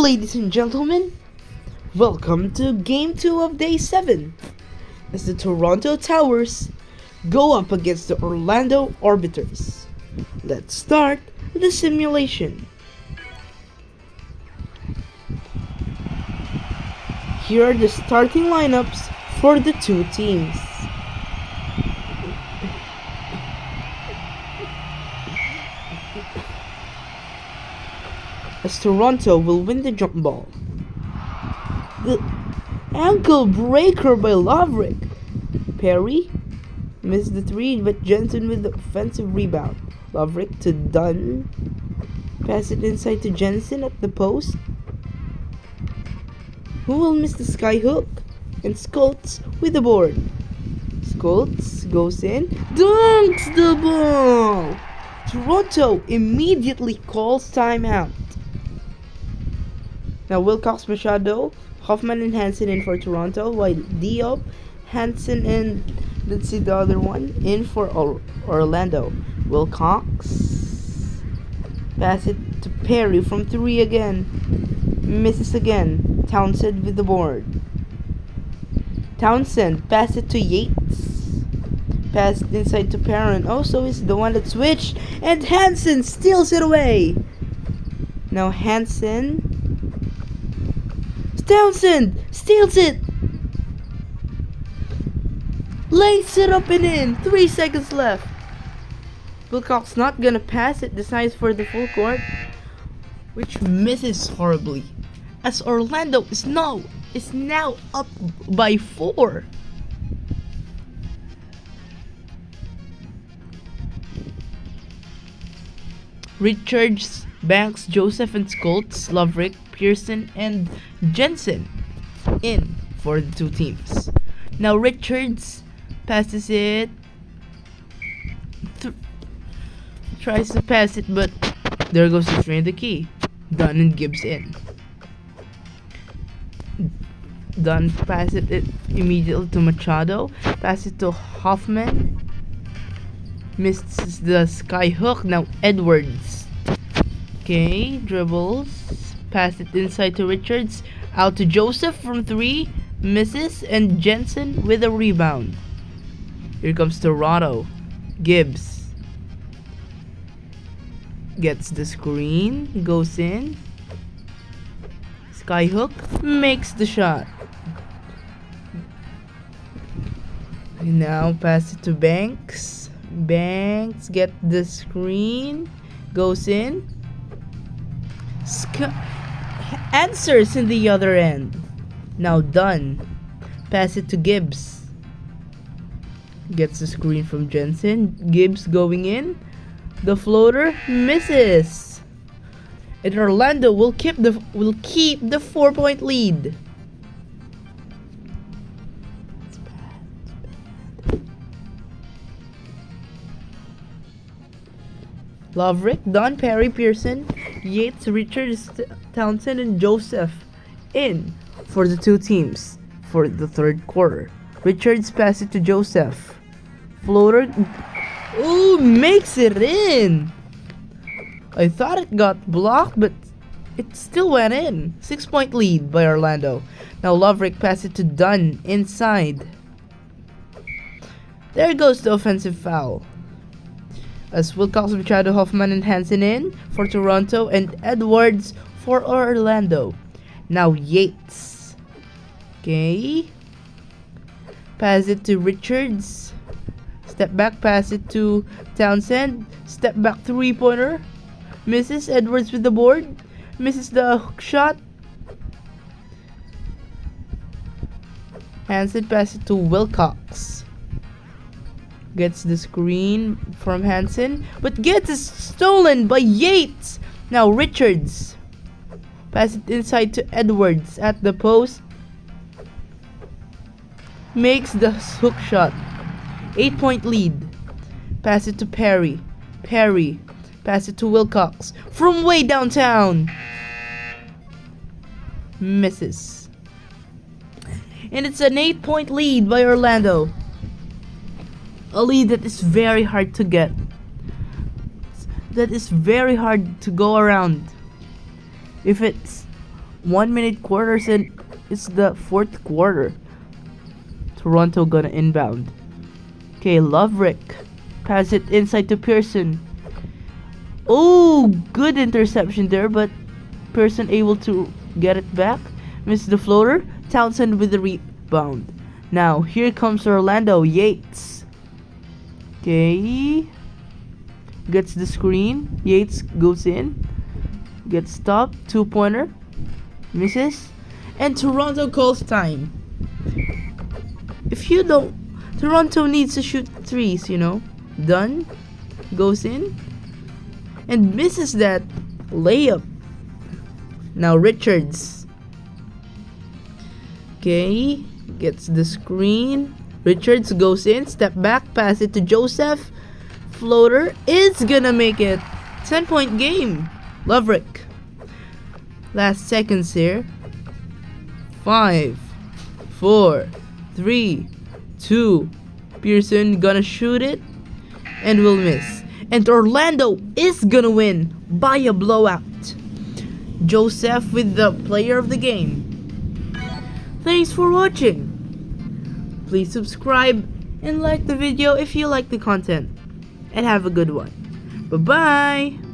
ladies and gentlemen, welcome to Game 2 of Day 7 as the Toronto Towers go up against the Orlando Orbiters. Let's start the simulation. Here are the starting lineups for the two teams. As Toronto will win the jump ball. The ankle breaker by Lovrick. Perry missed the three, but Jensen with the offensive rebound. Lovrick to Dunn. Pass it inside to Jensen at the post. Who will miss the skyhook? And Schultz with the board. Schultz goes in, dunks the ball! Toronto immediately calls timeout. Now Wilcox, Machado, Hoffman and Hansen in for Toronto, while Diop, Hansen and let's see the other one in for Orlando. Wilcox pass it to Perry from 3 again, misses again. Townsend with the board. Townsend pass it to Yates, pass it inside to Perrin. Also is the one that switched, and Hansen steals it away. Now Hansen. Townsend steals it, lays it up and in. 3 seconds left. Wilcox not gonna pass it, decides for the full court, which misses horribly, as Orlando is now up by 4. Richards, Banks, Joseph and Schultz, Lovrick, Pearson and Jensen in for the two teams. Now Richards passes it, tries to pass it, but there goes the three in the key. Dunn and Gibbs in. Dunn pass it immediately to Machado, pass it to Hoffman, misses the sky hook. Now Edwards, okay, dribbles, pass it inside to Richards, out to Joseph from 3, misses, and Jensen with a rebound. Here comes Toronto. Gibbs gets the screen, goes in, skyhook, makes the shot. Now pass it to Banks. Banks get the screen, goes in, answers in the other end. Now Dunn, pass it to Gibbs, gets the screen from Jensen. Gibbs going in, the floater misses, and Orlando will keep the 4-point lead. Lovrick, Don, Perry, Pearson, Yates, Richards, Townsend, and Joseph in for the two teams for the third quarter. Richards passes it to Joseph. Floater, ooh, makes it in. I thought it got blocked, but it still went in. 6-point lead by Orlando. Now Lovrick passes it to Dunn inside. There goes the offensive foul, as Wilcox, Machado, Hoffman and Hansen in for Toronto, and Edwards for Orlando. Now Yates, okay, pass it to Richards, step back, pass it to Townsend, step back 3-pointer, misses. Edwards with the board, misses the hook shot. Hansen pass it to Wilcox, gets the screen from Hansen, but gets it stolen by Yates. Now Richards, pass it inside to Edwards at the post, makes the hook shot. 8-point lead. Pass it to Perry. Perry, pass it to Wilcox from way downtown, misses, and it's an 8-point lead by Orlando. A lead that is very hard to get. that is very hard to go around. If it's 1 minute quarters and it's the fourth quarter. Toronto gonna inbound. Okay, Loverick. Pass it inside to Pearson. Oh, good interception there, but Pearson able to get it back. Missed the floater. Townsend with the rebound. Now, here comes Orlando. Yates. Okay. Gets the screen. Yates goes in. Gets stopped. 2-pointer. Misses. And Toronto calls time. If you don't... Toronto needs to shoot threes, you know. Dunn goes in. And misses that layup. Now Richards. Okay. Gets the screen. Richards goes in. Step back. Pass it to Joseph. Floater is gonna make it. 10-point game. Loverick. Last seconds here. 5, 4, 3, 2. Pearson gonna shoot it. And will miss. And Orlando is gonna win by a blowout. Joseph with the player of the game. Thanks for watching. Please subscribe and like the video if you like the content. And have a good one. Bye-bye.